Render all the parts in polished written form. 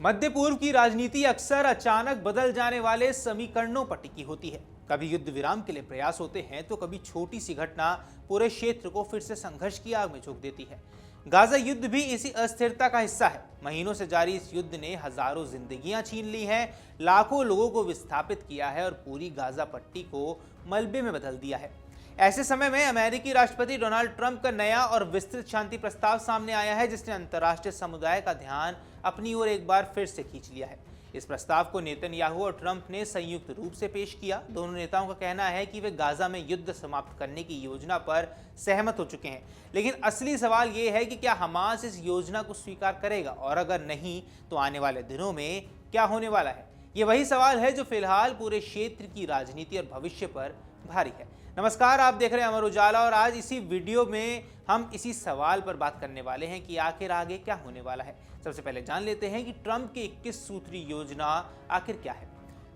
मध्य पूर्व की राजनीति अक्सर अचानक बदल जाने वाले समीकरणों पर टिकी होती है। कभी युद्ध विराम के लिए प्रयास होते हैं तो कभी छोटी सी घटना पूरे क्षेत्र को फिर से संघर्ष की आग में झोंक देती है। गाजा युद्ध भी इसी अस्थिरता का हिस्सा है। महीनों से जारी इस युद्ध ने हजारों जिंदगियां छीन ली हैं, लाखों लोगों को विस्थापित किया है और पूरी गाजा पट्टी को मलबे में बदल दिया है। ऐसे समय में अमेरिकी राष्ट्रपति डोनाल्ड ट्रंप का नया और विस्तृत शांति प्रस्ताव सामने आया है, जिसने अंतर्राष्ट्रीय समुदाय का ध्यान अपनी ओर एक बार फिर से खींच लिया है। इस प्रस्ताव को नेतन्याहू और ट्रंप ने संयुक्त रूप से पेश किया। दोनों नेताओं का कहना है कि वे गाजा में युद्ध समाप्त करने की योजना पर सहमत हो चुके हैं, लेकिन असली सवाल यह है कि क्या हमास इस योजना को स्वीकार करेगा, और अगर नहीं तो आने वाले दिनों में क्या होने वाला है। ये वही सवाल है जो फिलहाल पूरे क्षेत्र की राजनीति और भविष्य पर भारी है। नमस्कार, आप देख रहे हैं अमर उजाला और आज इसी वीडियो में हम इसी सवाल पर बात करने वाले हैं कि आखिर आगे क्या होने वाला है। सबसे पहले जान लेते हैं कि ट्रंप की 21 सूत्री योजना आखिर क्या है।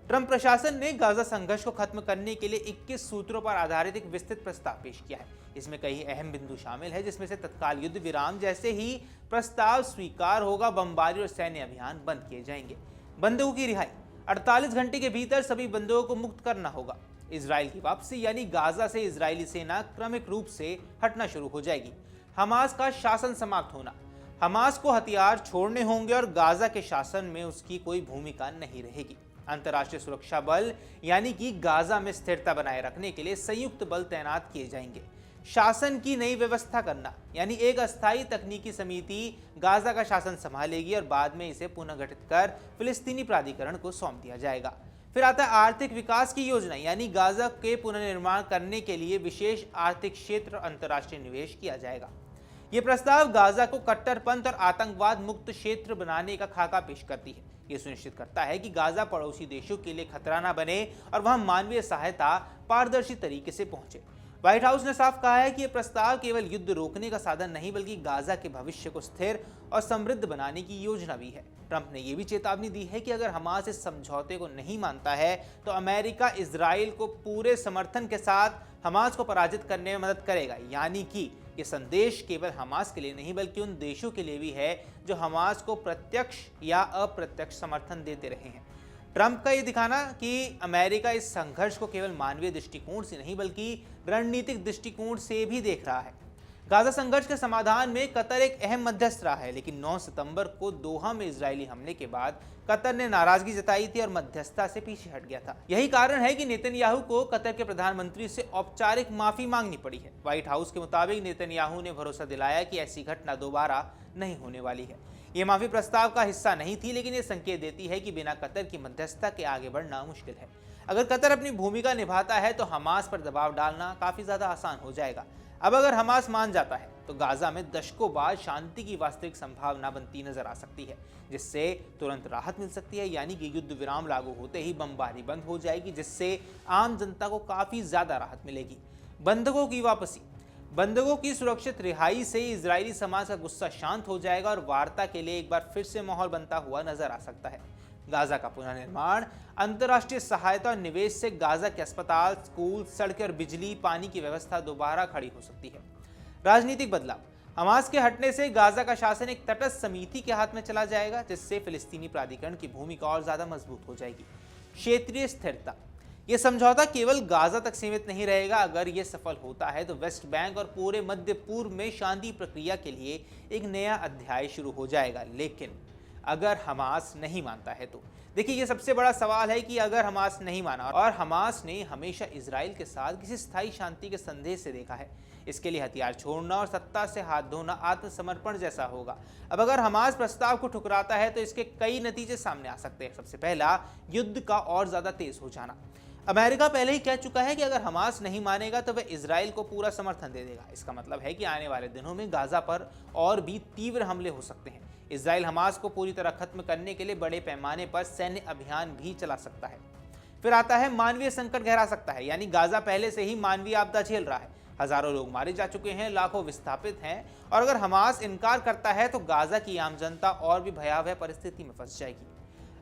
ट्रंप प्रशासन ने गाजा संघर्ष को खत्म करने के लिए 21 सूत्रों पर आधारित एक विस्तृत प्रस्ताव पेश किया है। इसमें कई अहम बिंदु शामिल है, जिसमें से तत्काल युद्ध विराम जैसे ही प्रस्ताव स्वीकार होगा, बमबारी और सैन्य अभियान बंद किए जाएंगे। बंधकों की रिहाई, 48 घंटे के भीतर सभी बंधकों को मुक्त करना होगा। इजराइल की वापसी, यानी गाजा से इजरायली सेना क्रमिक रूप से हटना शुरू हो जाएगी। हमास का शासन समाप्त होना, हमास को हथियार छोड़ने होंगे और गाजा के शासन में उसकी कोई भूमिका नहीं रहेगी। अंतर्राष्ट्रीय सुरक्षा बल, यानी कि गाजा में स्थिरता बनाए रखने के लिए संयुक्त बल तैनात किए जाएंगे। शासन की नई व्यवस्था करना, यानी एक अस्थायी तकनीकी समिति गाजा का शासन संभालेगी और बाद में इसे पुनः गठित कर फिलिस्तीनी प्राधिकरण को सौंप दिया जाएगा। फिर आता है आर्थिक विकास की योजना, यानी गाजा के पुनर्निर्माण करने के लिए विशेष आर्थिक क्षेत्र और अंतर्राष्ट्रीय निवेश किया जाएगा। यह प्रस्ताव गाजा को कट्टरपंथ और आतंकवाद मुक्त क्षेत्र बनाने का खाका पेश करती है। यह सुनिश्चित करता है कि गाजा पड़ोसी देशों के लिए खतरा न बने और वहां मानवीय सहायता पारदर्शी तरीके से पहुंचे। व्हाइट हाउस ने साफ कहा है कि यह प्रस्ताव केवल युद्ध रोकने का साधन नहीं, बल्कि गाजा के भविष्य को स्थिर और समृद्ध बनाने की योजना भी है। ट्रंप ने यह भी चेतावनी दी है कि अगर हमास इस समझौते को नहीं मानता है तो अमेरिका इजराइल को पूरे समर्थन के साथ हमास को पराजित करने में मदद करेगा। यानी कि यह संदेश केवल हमास के लिए नहीं, बल्कि उन देशों के लिए भी है जो हमास को प्रत्यक्ष या अप्रत्यक्ष समर्थन देते रहे हैं। ट्रंप का यह दिखाना कि अमेरिका इस संघर्ष को केवल मानवीय दृष्टिकोण से नहीं, बल्कि रणनीतिक दृष्टिकोण से भी देख रहा है। गाजा संघर्ष के समाधान में कतर एक अहम मध्यस्थ रहा है, लेकिन 9 सितंबर को दोहा में इजरायली हमले के बाद कतर ने नाराजगी जताई थी और मध्यस्थता से पीछे हट गया था। यही कारण है कि नेतन्याहू को कतर के प्रधानमंत्री से औपचारिक माफी मांगनी पड़ी है। व्हाइट हाउस के मुताबिक नेतन्याहू ने भरोसा दिलाया कि ऐसी घटना दोबारा नहीं होने वाली है। ये माफी प्रस्ताव का हिस्सा नहीं थी, लेकिन ये संकेत देती है कि बिना कतर की मध्यस्थता के आगे बढ़ना मुश्किल है। अगर कतर अपनी भूमिका निभाता है तो हमास पर दबाव डालना काफी ज्यादा आसान हो जाएगा। अब अगर हमास मान जाता है तो गाजा में दशकों बाद शांति की वास्तविक संभावना बनती नजर आ सकती है, जिससे तुरंत राहत मिल सकती है। यानी कि युद्ध विराम लागू होते ही बमबारी बंद हो जाएगी, जिससे आम जनता को काफी ज्यादा राहत मिलेगी। बंधकों की वापसी, बंधकों की सुरक्षित रिहाई से इजरायली समाज का गुस्सा शांत हो जाएगा और वार्ता के लिए एक बार फिर से माहौल बनता हुआ नजर आ सकता है। गाजा का पुनर्निर्माण, अंतर्राष्ट्रीय सहायता और निवेश से गाजा के अस्पताल, स्कूल, सड़कें और बिजली पानी की व्यवस्था दोबारा खड़ी हो सकती है। राजनीतिक बदलाव, हमास के हटने से गाजा का शासन एक तटस्थ समिति के हाथ में चला जाएगा, जिससे फिलिस्तीनी प्राधिकरण की भूमिका और ज्यादा मजबूत हो जाएगी। क्षेत्रीय स्थिरता, यह समझौता केवल गाजा तक सीमित नहीं रहेगा। अगर यह सफल होता है तो वेस्ट बैंक और पूरे मध्य पूर्व में शांति प्रक्रिया के लिए एक नया अध्याय शुरू हो जाएगा। लेकिन अगर हमास नहीं मानता है तो देखिए, यह सबसे बड़ा सवाल है कि अगर हमास नहीं माना, और हमास ने हमेशा इजराइल के साथ किसी स्थायी शांति के संदेश से देखा है, इसके लिए हथियार छोड़ना और सत्ता से हाथ धोना आत्मसमर्पण जैसा होगा। अब अगर हमास प्रस्ताव को ठुकराता है तो इसके कई नतीजे सामने आ सकते हैं। सबसे पहला, युद्ध का और ज्यादा तेज हो जाना। अमेरिका पहले ही कह चुका है कि अगर हमास नहीं मानेगा तो वह इजराइल को पूरा समर्थन दे देगा। इसका मतलब है कि आने वाले दिनों में गाजा पर और भी तीव्र हमले हो सकते हैं। इजराइल हमास को पूरी तरह खत्म करने के लिए बड़े पैमाने पर सैन्य अभियान भी चला सकता है। फिर आता है मानवीय संकट गहरा सकता है, यानी गाजा पहले से ही मानवीय आपदा झेल रहा है। हजारों लोग मारे जा चुके हैं, लाखों विस्थापित हैं, और अगर हमास इनकार करता है तो गाजा की आम जनता और भी भयावह परिस्थिति में फंस जाएगी।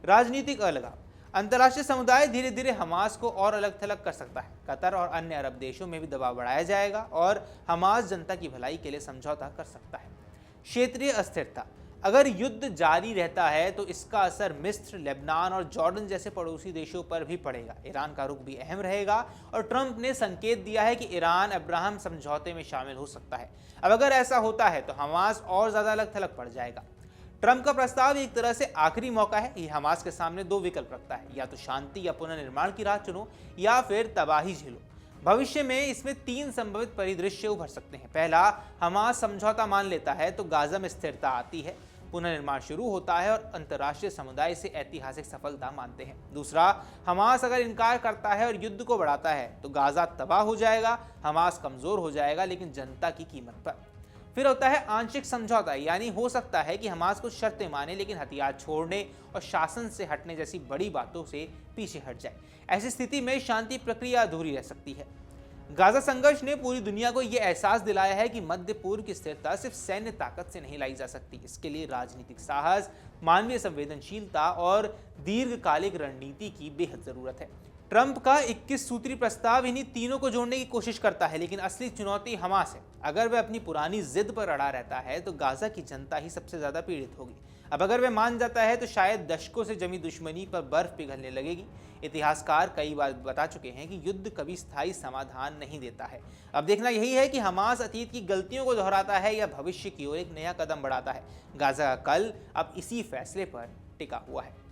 राजनीतिक अलगाव, अंतर्राष्ट्रीय समुदाय धीरे धीरे हमास को और अलग थलग कर सकता है। कतर और अन्य अरब देशों में भी दबाव बढ़ाया जाएगा और हमास जनता की भलाई के लिए समझौता कर सकता है। क्षेत्रीय अस्थिरता, अगर युद्ध जारी रहता है तो इसका असर मिस्र, लेबनान और जॉर्डन जैसे पड़ोसी देशों पर भी पड़ेगा। ईरान का रुख भी अहम रहेगा और ट्रंप ने संकेत दिया है कि ईरान अब्राहम समझौते में शामिल हो सकता है। अब अगर ऐसा होता है तो हमास और ज्यादा अलग थलग पड़ जाएगा। ट्रंप का प्रस्ताव एक तरह से आखिरी मौका है। ये हमास के सामने दो विकल्प रखता है, या तो शांति या पुनर्निर्माण की राह चुनो या फिर तबाही झेलो। भविष्य में इसमें तीन संभावित परिदृश्य उभर सकते हैं। पहला, हमास समझौता मान लेता है तो गाजा में स्थिरता आती है, पुनर्निर्माण शुरू होता है और अंतर्राष्ट्रीय समुदाय से ऐतिहासिक सफलता मानते हैं। दूसरा, हमास अगर इनकार करता है और युद्ध को बढ़ाता है तो गाजा तबाह हो जाएगा, हमास कमजोर हो जाएगा, लेकिन जनता की कीमत पर। फिर होता है आंशिक समझौता, यानी हो सकता है कि हमास कुछ शर्तें माने लेकिन हथियार छोड़ने और शासन से हटने जैसी बड़ी बातों से पीछे हट जाए। ऐसी स्थिति में शांति प्रक्रिया अधूरी रह सकती है। गाजा संघर्ष ने पूरी दुनिया को यह एहसास दिलाया है कि मध्य पूर्व की स्थिरता सिर्फ सैन्य ताकत से नहीं लाई जा सकती। इसके लिए राजनीतिक साहस, मानवीय संवेदनशीलता और दीर्घकालिक रणनीति की बेहद जरूरत है। ट्रंप का 21 सूत्री प्रस्ताव इन्हीं तीनों को जोड़ने की कोशिश करता है, लेकिन असली चुनौती हमास है। अगर वह अपनी पुरानी जिद पर अड़ा रहता है तो गाजा की जनता ही सबसे ज्यादा पीड़ित होगी। अब अगर वह मान जाता है तो शायद दशकों से जमी दुश्मनी पर बर्फ पिघलने लगेगी। इतिहासकार कई बार बता चुके हैं कि युद्ध कभी स्थायी समाधान नहीं देता है। अब देखना यही है कि हमास अतीत की गलतियों को दोहराता है या भविष्य की ओर एक नया कदम बढ़ाता है। गाजा का कल अब इसी फैसले पर टिका हुआ है।